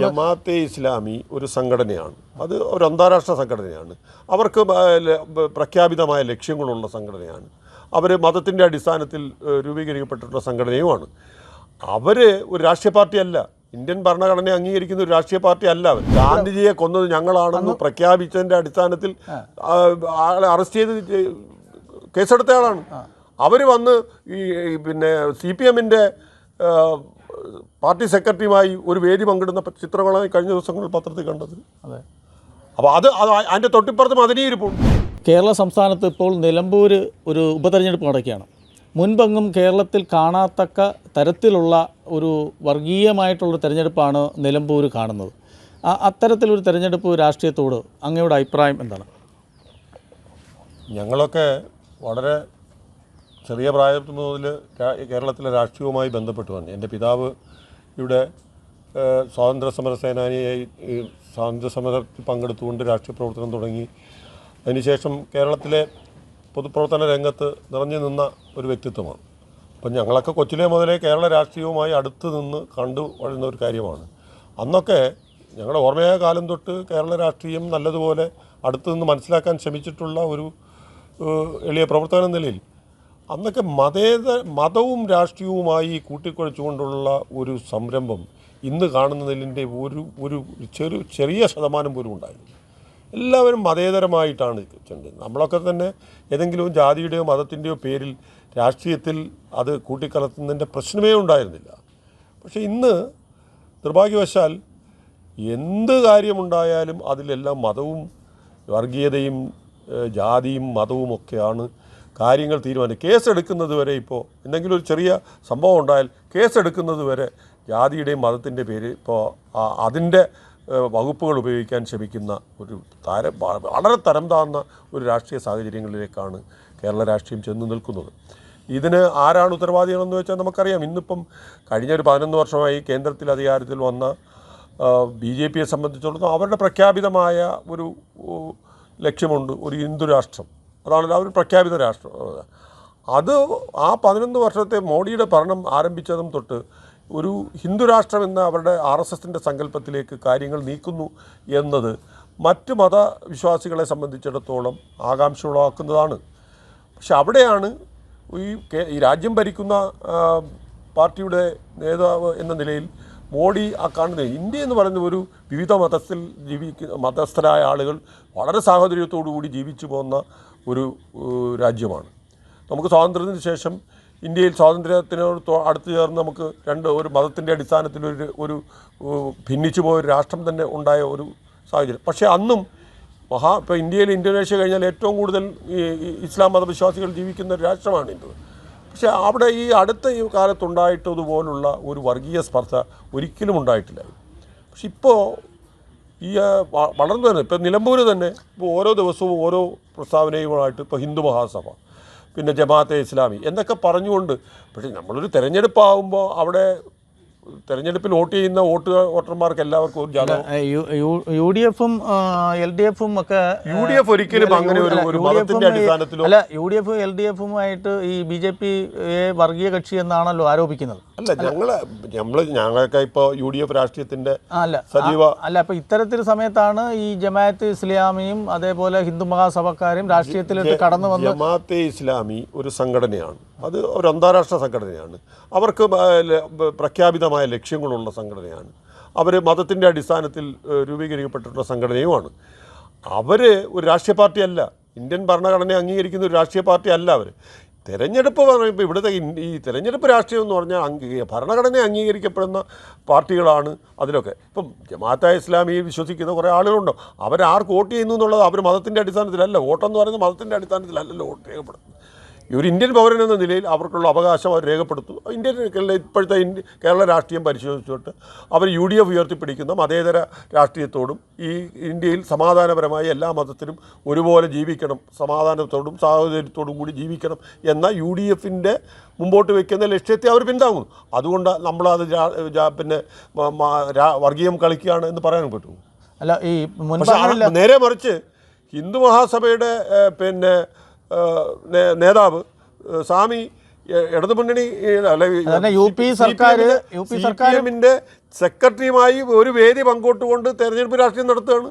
ജമാഅത്തെ ഇസ്ലാമി ഒരു സംഘടനയാണ്. അത് ഒരു അന്താരാഷ്ട്ര സംഘടനയാണ്. അവർക്ക് പ്രഖ്യാപിതമായ ലക്ഷ്യങ്ങളുള്ള സംഘടനയാണ്. അവർ മതത്തിൻ്റെ അടിസ്ഥാനത്തിൽ രൂപീകരിക്കപ്പെട്ടിട്ടുള്ള സംഘടനയുമാണ്. അവർ ഒരു രാഷ്ട്രീയ പാർട്ടിയല്ല. ഇന്ത്യൻ ഭരണഘടന അംഗീകരിക്കുന്ന ഒരു രാഷ്ട്രീയ പാർട്ടി അല്ല. അവർ ഗാന്ധിജിയെ കൊന്നത് ഞങ്ങളാണെന്ന് പ്രഖ്യാപിച്ചതിൻ്റെ അടിസ്ഥാനത്തിൽ ആളെ അറസ്റ്റ് ചെയ്ത് കേസെടുത്തയാളാണ്. അവർ വന്ന് ഈ CPM-ൻ്റെ പാർട്ടി സെക്രട്ടറിയുമായി ഒരു വേദി പങ്കിടുന്ന ചിത്രങ്ങളാണ് കഴിഞ്ഞ ദിവസങ്ങളിൽ പത്രത്തിൽ കണ്ടത്. അതെ, അപ്പോൾ അതിൻ്റെ തൊട്ടിപ്പുറത്ത് മദനിയിരിപ്പുണ്ട്. കേരള സംസ്ഥാനത്ത് ഇപ്പോൾ നിലമ്പൂർ ഒരു ഉപതെരഞ്ഞെടുപ്പ് നടക്കുകയാണ്. മുൻപെങ്ങും കേരളത്തിൽ കാണാത്തക്ക തരത്തിലുള്ള ഒരു വർഗീയമായിട്ടുള്ള തെരഞ്ഞെടുപ്പാണ് നിലമ്പൂർ കാണുന്നത്. അത്തരത്തിലൊരു തെരഞ്ഞെടുപ്പ് രാഷ്ട്രീയത്തോട് അങ്ങയുടെ അഭിപ്രായം എന്താണ്? ഞങ്ങളൊക്കെ വളരെ ചെറിയ പ്രായത്തിൽ മുതൽ കേരളത്തിലെ രാഷ്ട്രീയവുമായി ബന്ധപ്പെട്ടു വന്നു. എൻ്റെ പിതാവ് ഇവിടെ സ്വാതന്ത്ര്യ സമര സേനാനിയായി സ്വാതന്ത്ര്യ സമരത്തിൽ പങ്കെടുത്തുകൊണ്ട് രാഷ്ട്രീയ പ്രവർത്തനം തുടങ്ങി. അതിനുശേഷം കേരളത്തിലെ പൊതുപ്രവർത്തന രംഗത്ത് നിറഞ്ഞു നിന്ന ഒരു വ്യക്തിത്വമാണ്. അപ്പം ഞങ്ങളൊക്കെ കൊച്ചിലെ മുതലേ കേരള രാഷ്ട്രീയവുമായി അടുത്ത് നിന്ന് കണ്ടു വരുന്ന ഒരു കാര്യമാണ്. അന്നൊക്കെ ഞങ്ങളുടെ ഓർമ്മയായ കാലം തൊട്ട് കേരള രാഷ്ട്രീയം നല്ലതുപോലെ അടുത്ത് നിന്ന് മനസ്സിലാക്കാൻ ശ്രമിച്ചിട്ടുള്ള ഒരു എളിയ പ്രവർത്തന നിലയിൽ അന്നൊക്കെ മതവും രാഷ്ട്രീയവുമായി കൂട്ടിക്കുഴച്ചുകൊണ്ടുള്ള ഒരു സംരംഭം ഇന്ന് കാണുന്നതിൻ്റെ ഒരു ചെറിയ ശതമാനം പോലും ഉണ്ടായിരുന്നു. എല്ലാവരും മതേതരമായിട്ടാണ് ചെണ്ടത്. നമ്മളൊക്കെ തന്നെ ഏതെങ്കിലും ജാതിയുടെയോ മതത്തിൻ്റെയോ പേരിൽ രാഷ്ട്രീയത്തിൽ അത് കൂട്ടിക്കലർത്തുന്നതിൻ്റെ പ്രശ്നമേ ഉണ്ടായിരുന്നില്ല. പക്ഷേ ഇന്ന് നിർഭാഗ്യവശാൽ എന്ത് കാര്യമുണ്ടായാലും അതിലെല്ലാം മതവും വർഗീയതയും ജാതിയും മതവും ഒക്കെയാണ് കാര്യങ്ങൾ തീരുമാനിക്കും. കേസെടുക്കുന്നത് വരെ ഇപ്പോൾ എന്തെങ്കിലും ഒരു ചെറിയ സംഭവം ഉണ്ടായാൽ കേസെടുക്കുന്നത് വരെ ജാതിയുടെയും മതത്തിൻ്റെ പേര് ഇപ്പോൾ അതിൻ്റെ വകുപ്പുകൾ ഉപയോഗിക്കാൻ ശ്രമിക്കുന്ന ഒരു വളരെ തരം താഴ്ന്ന ഒരു രാഷ്ട്രീയ സാഹചര്യങ്ങളിലേക്കാണ് കേരള രാഷ്ട്രീയം ചെന്ന് നിൽക്കുന്നത്. ഇതിന് ആരാണ് ഉത്തരവാദികളെന്ന് വെച്ചാൽ നമുക്കറിയാം. ഇന്നിപ്പം കഴിഞ്ഞ ഒരു 11 വർഷമായി കേന്ദ്രത്തിൽ അധികാരത്തിൽ വന്ന BJP-യെ സംബന്ധിച്ചിടത്തോളം അവരുടെ പ്രഖ്യാപിതമായ ഒരു ലക്ഷ്യമുണ്ട്, ഒരു ഹിന്ദു രാഷ്ട്രം. അതാണല്ലോ അവർ പ്രഖ്യാപിത രാഷ്ട്രം. അത് ആ 11 വർഷത്തെ മോഡിയുടെ ഭരണം ആരംഭിച്ചതും തൊട്ട് ഒരു ഹിന്ദു രാഷ്ട്രം എന്ന അവരുടെ RSSൻ്റെ സങ്കല്പത്തിലേക്ക് കാര്യങ്ങൾ നീക്കുന്നു എന്നത് മറ്റ് മതവിശ്വാസികളെ സംബന്ധിച്ചിടത്തോളം ആകാംക്ഷ ഉളവാക്കുന്നതാണ്. പക്ഷെ അവിടെയാണ് ഈ രാജ്യം ഭരിക്കുന്ന പാർട്ടിയുടെ നേതാവ് എന്ന നിലയിൽ മോഡി കാണുന്നത്. ഇന്ത്യ എന്ന് പറയുന്ന ഒരു വിവിധ മതസ്ഥരായ ആളുകൾ വളരെ സാഹോദര്യത്തോടു കൂടി ജീവിച്ചു പോകുന്ന ഒരു രാജ്യമാണ്. നമുക്ക് സ്വാതന്ത്ര്യത്തിന് ശേഷം ഇന്ത്യയിൽ സ്വാതന്ത്ര്യത്തിനോട് അടുത്ത് ചേർന്ന് നമുക്ക് ഒരു മതത്തിൻ്റെ അടിസ്ഥാനത്തിൽ ഒരു ഭിന്നിച്ചു പോയൊരു രാഷ്ട്രം തന്നെ ഉണ്ടായ ഒരു സാഹചര്യം. പക്ഷേ അന്നും ഇപ്പോൾ ഇന്ത്യയിൽ ഇന്തോനേഷ്യ കഴിഞ്ഞാൽ ഏറ്റവും കൂടുതൽ ഇസ്ലാം മതവിശ്വാസികൾ ജീവിക്കുന്ന ഒരു രാഷ്ട്രമാണ് ഇന്ത്യ. പക്ഷേ അവിടെ ഈ അടുത്ത കാലത്തുണ്ടായിട്ടതുപോലുള്ള ഒരു വർഗീയ സ്പർശ ഒരിക്കലും ഉണ്ടായിട്ടില്ല. പക്ഷെ ഇപ്പോൾ ഈ വളർന്നു വരുന്നത് ഇപ്പോൾ നിലമ്പൂർ തന്നെ ഇപ്പോൾ ഓരോ ദിവസവും ഓരോ പ്രസ്താവനയുമായിട്ട് ഇപ്പോൾ ഹിന്ദു മഹാസഭ, പിന്നെ ജമാഅത്തെ ഇസ്ലാമി എന്നൊക്കെ പറഞ്ഞുകൊണ്ട്. പക്ഷേ നമ്മളൊരു തെരഞ്ഞെടുപ്പാകുമ്പോൾ അവിടെ തെരഞ്ഞെടുപ്പിൽ വോട്ട് ചെയ്യുന്ന വോട്ടർമാർക്ക് എല്ലാവർക്കും ഒരു UDF-ഉം LDF-ഉം ഒക്കെ UDF ഒരിക്കലും അങ്ങനെ ഒരു മതത്തിന്റെ അടിസ്ഥാനത്തിലോ അല്ല. UDF LDF-ഉമായിട്ട് ഈ BJP-യെ വർഗീയ കക്ഷി എന്നാണല്ലോ ആരോപിക്കുന്നത്. അല്ല, ഞങ്ങളൊക്കെ ഇപ്പോൾ UDF രാഷ്ട്രീയത്തിന്റെ സജീവ അല്ല. അപ്പോൾ ഇത്തരത്തിൽ സമയത്താണ് ഈ ജമാഅത്തെ ഇസ്ലാമിയും അതേപോലെ ഹിന്ദു മഹാസഭക്കാരും രാഷ്ട്രീയത്തിലേക്ക് കടന്നു വന്നത്. ജമാഅത്തെ ഇസ്ലാമി ഒരു സംഘടനയാണ്. അത് ഒരു അന്താരാഷ്ട്ര സംഘടനയാണ്. അവർക്ക് പ്രഖ്യാപിതമായ ലക്ഷ്യങ്ങളുള്ള സംഘടനയാണ്. അവർ മതത്തിൻ്റെ അടിസ്ഥാനത്തിൽ രൂപീകരിക്കപ്പെട്ടിട്ടുള്ള സംഘടനയുമാണ്. അവർ ഒരു രാഷ്ട്രീയ പാർട്ടിയല്ല. ഇന്ത്യൻ ഭരണഘടന അംഗീകരിക്കുന്ന ഒരു രാഷ്ട്രീയ പാർട്ടി അല്ല. അവർ തെരഞ്ഞെടുപ്പ് പറയുമ്പോൾ ഇവിടുത്തെ ഈ തെരഞ്ഞെടുപ്പ് രാഷ്ട്രീയം എന്ന് പറഞ്ഞാൽ ഭരണഘടന അംഗീകരിക്കപ്പെടുന്ന പാർട്ടികളാണ് അതിലൊക്കെ. ഇപ്പം ജമാഅത്തെ ഇസ്ലാമിയിൽ വിശ്വസിക്കുന്ന കുറേ ആളുകളുണ്ടോ, അവരാർക്ക് വോട്ട് ചെയ്യുന്നു എന്നുള്ളത് അവർ മതത്തിൻ്റെ അടിസ്ഥാനത്തിലല്ല. വോട്ടെന്ന് പറയുന്നത് മതത്തിൻ്റെ അടിസ്ഥാനത്തിലല്ലല്ലോ വോട്ട് രേഖപ്പെടുത്തുന്നത്. ഒരു ഇന്ത്യൻ പൗരൻ എന്ന നിലയിൽ അവർക്കുള്ള അവകാശം അവർ രേഖപ്പെടുത്തും. ഇപ്പോഴത്തെ കേരള രാഷ്ട്രീയം പരിശോധിച്ചിട്ട് അവർ UDF ഉയർത്തിപ്പിടിക്കുന്ന മതേതര രാഷ്ട്രീയത്തോടും ഈ ഇന്ത്യയിൽ സമാധാനപരമായി എല്ലാ മതത്തിലും ഒരുപോലെ ജീവിക്കണം, സമാധാനത്തോടും സാഹോദര്യത്തോടും കൂടി ജീവിക്കണം എന്ന UDF-ന്റെ മുമ്പോട്ട് വയ്ക്കുന്ന ലക്ഷ്യത്തെ അവർ പിന്താങ്ങുന്നു. അതുകൊണ്ട് നമ്മളത് പിന്നെ വർഗീയം കളിക്കുകയാണ് എന്ന് പറയാൻ പറ്റുമോ? അല്ല, ഈ നേരെ മറിച്ച് ഹിന്ദു മഹാസഭയുടെ നേതാവ് സ്വാമി ഇടതുമുന്നണി അതന്നെ UP സർക്കാർ CPM-ന്റെ സെക്രട്ടറിയുമായി ഒരു വേദി പങ്കോട്ടുകൊണ്ട് തെരഞ്ഞെടുപ്പ് രാഷ്ട്രീയം നടത്തുകയാണ്.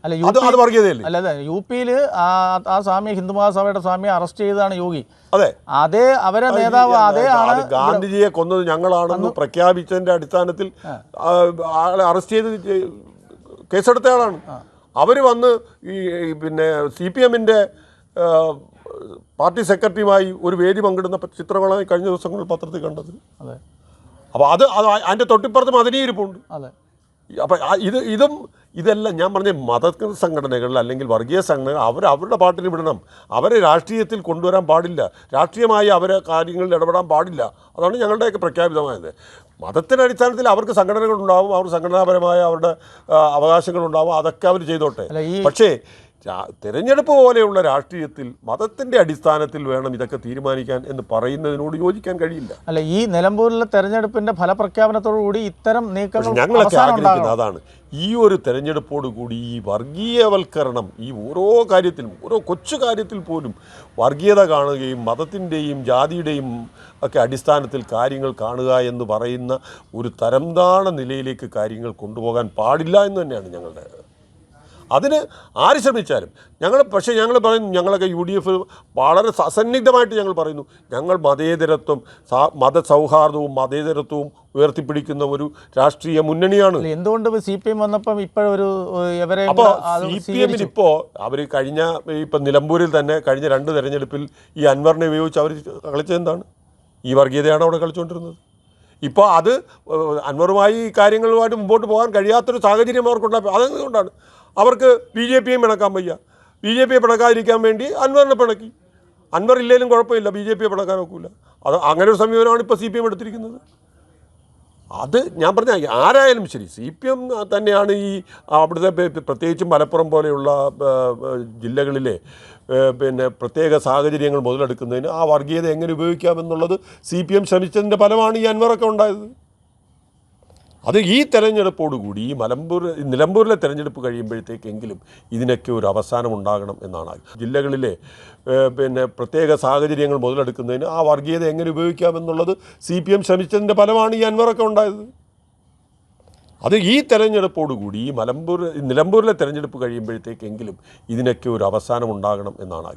അല്ല അത് വർഗീയതയല്ലേ? അല്ല UP-യിൽ ആ സ്വാമിയെ, ഹിന്ദു മഹാസഭയുടെ സ്വാമിയെ അറസ്റ്റ് ചെയ്തതാണ് യോഗി. അതെ, അതേ അവരെ നേതാവ് അതേ ആണ്. ഗാന്ധിജിയെ കൊന്നത് ഞങ്ങളാണെന്ന് പ്രഖ്യാപിച്ചതിന്റെ അടിസ്ഥാനത്തിൽ ആളെ അറസ്റ്റ് ചെയ്ത് കേസെടുത്ത ആളാണ്. അവർ വന്ന് പിന്നെ CPM-ന്റെ പാർട്ടി സെക്രട്ടറിയുമായി ഒരു വേദി പങ്കിടുന്ന ചിത്രങ്ങളായി കഴിഞ്ഞ ദിവസങ്ങളിൽ പത്രത്തിൽ കണ്ടത്. അതെ, അപ്പോൾ അതിൻ്റെ തൊട്ടിപ്പുറത്ത് മദനീയിരിപ്പുണ്ട്. അതെ. അപ്പം ഇതെല്ലാം ഞാൻ പറഞ്ഞ മത സംഘടനകൾ അല്ലെങ്കിൽ വർഗീയ സംഘടനകൾ അവരുടെ പാട്ടിന് വിടണം. അവരെ രാഷ്ട്രീയത്തിൽ കൊണ്ടുവരാൻ പാടില്ല, രാഷ്ട്രീയമായി അവരെ കാര്യങ്ങളിൽ ഇടപെടാൻ പാടില്ല. അതാണ് ഞങ്ങളുടെയൊക്കെ പ്രഖ്യാപിതമായത്. മതത്തിൻ്റെ അടിസ്ഥാനത്തിൽ അവർക്ക് സംഘടനകളുണ്ടാവും, അവർ സംഘടനാപരമായ അവരുടെ അവകാശങ്ങളുണ്ടാവും, അതൊക്കെ അവർ ചെയ്തോട്ടെ. പക്ഷേ തിരഞ്ഞെടുപ്പ് പോലെയുള്ള രാഷ്ട്രീയത്തിൽ മതത്തിൻ്റെ അടിസ്ഥാനത്തിൽ വേണം ഇതൊക്കെ തീരുമാനിക്കാൻ എന്ന് പറയുന്നതിനോട് യോജിക്കാൻ കഴിയില്ല. അല്ല, ഈ നിലമ്പൂരിലെ തെരഞ്ഞെടുപ്പിന്റെ ഫലപ്രഖ്യാപനത്തോടുകൂടി ഇത്തരം നീക്കങ്ങൾ ഞങ്ങളൊക്കെ ആഗ്രഹിക്കുന്നത് അതാണ്. ഈ ഒരു തെരഞ്ഞെടുപ്പോടുകൂടി ഈ വർഗീയവൽക്കരണം, ഈ ഓരോ കാര്യത്തിലും, ഓരോ കൊച്ചു കാര്യത്തിൽ പോലും വർഗീയത കാണുകയും മതത്തിൻ്റെയും ജാതിയുടെയും ഒക്കെ അടിസ്ഥാനത്തിൽ കാര്യങ്ങൾ കാണുക എന്ന് പറയുന്ന ഒരു തരംതാണ നിലയിലേക്ക് കാര്യങ്ങൾ കൊണ്ടുപോകാൻ പാടില്ല എന്ന് തന്നെയാണ് ഞങ്ങളുടെ. അതിന് ആര് ശ്രമിച്ചാലും പക്ഷേ ഞങ്ങൾ പറയുന്നു, ഞങ്ങളൊക്കെ UDF വളരെ സസന്നിഗ്ധമായിട്ട് ഞങ്ങൾ പറയുന്നു, ഞങ്ങൾ മതേതരത്വം, മതസൗഹാർദ്ദവും മതേതരത്വവും ഉയർത്തിപ്പിടിക്കുന്ന ഒരു രാഷ്ട്രീയ മുന്നണിയാണ്. എന്തുകൊണ്ട് CPM വന്നപ്പം ഇപ്പോഴൊരു അപ്പോൾ CPM-ന് ഇപ്പോൾ അവർ ഇപ്പം നിലമ്പൂരിൽ തന്നെ കഴിഞ്ഞ 2 തെരഞ്ഞെടുപ്പിൽ ഈ അൻവറിനെ ഉപയോഗിച്ച് അവർ കളിച്ചതെന്താണ്? ഈ വർഗീയതയാണ് അവിടെ കളിച്ചുകൊണ്ടിരുന്നത്. ഇപ്പോൾ അത് അൻവറുമായി കാര്യങ്ങളുമായിട്ട് മുമ്പോട്ട് പോകാൻ കഴിയാത്തൊരു സാഹചര്യം അവർക്കുണ്ടായി. അതുകൊണ്ടാണ് അവർക്ക് BJP-യെ പിണക്കാൻ വയ്യ. BJP-യെ പിണക്കാതിരിക്കാൻ വേണ്ടി അൻവറിനെ പിണക്കി. അൻവർ ഇല്ലെങ്കിലും കുഴപ്പമില്ല, BJP-യെ പിണക്കാൻ ഒക്കില്ല. അങ്ങനെ ഒരു സമീപനമാണ് ഇപ്പോൾ CPM എടുത്തിരിക്കുന്നത്. അത് ഞാൻ പറഞ്ഞ ആരായാലും ശരി, CPM തന്നെയാണ് ഈ അവിടുത്തെ പ്രത്യേകിച്ചും മലപ്പുറം പോലെയുള്ള ജില്ലകളിലെ പിന്നെ പ്രത്യേക സാഹചര്യങ്ങൾ മുതലെടുക്കുന്നതിന് ആ വർഗീയത എങ്ങനെ ഉപയോഗിക്കാമെന്നുള്ളത് CPM ശ്രമിച്ചതിൻ്റെ ഫലമാണ് ഈ അൻവറൊക്കെ ഉണ്ടായത്. അത് ഈ തെരഞ്ഞെടുപ്പോടുകൂടി ഈ നിലമ്പൂരിലെ തെരഞ്ഞെടുപ്പ് കഴിയുമ്പോഴത്തേക്കെങ്കിലും ഇതിനൊക്കെ ഒരു അവസാനം ഉണ്ടാകണം എന്നാണ്. ജില്ലകളിലെ പിന്നെ പ്രത്യേക സാഹചര്യങ്ങൾ മുതലെടുക്കുന്നതിന് ആ വർഗീയത എങ്ങനെ ഉപയോഗിക്കാമെന്നുള്ളത് CPM ശ്രമിച്ചതിൻ്റെ ഫലമാണ് ഈ അൻവറൊക്കെ ഉണ്ടായത്. അത് ഈ തെരഞ്ഞെടുപ്പോടുകൂടി ഈ നിലമ്പൂരിലെ തെരഞ്ഞെടുപ്പ് കഴിയുമ്പോഴത്തേക്കെങ്കിലും ഇതിനൊക്കെ ഒരു അവസാനം ഉണ്ടാകണം എന്നാണ്.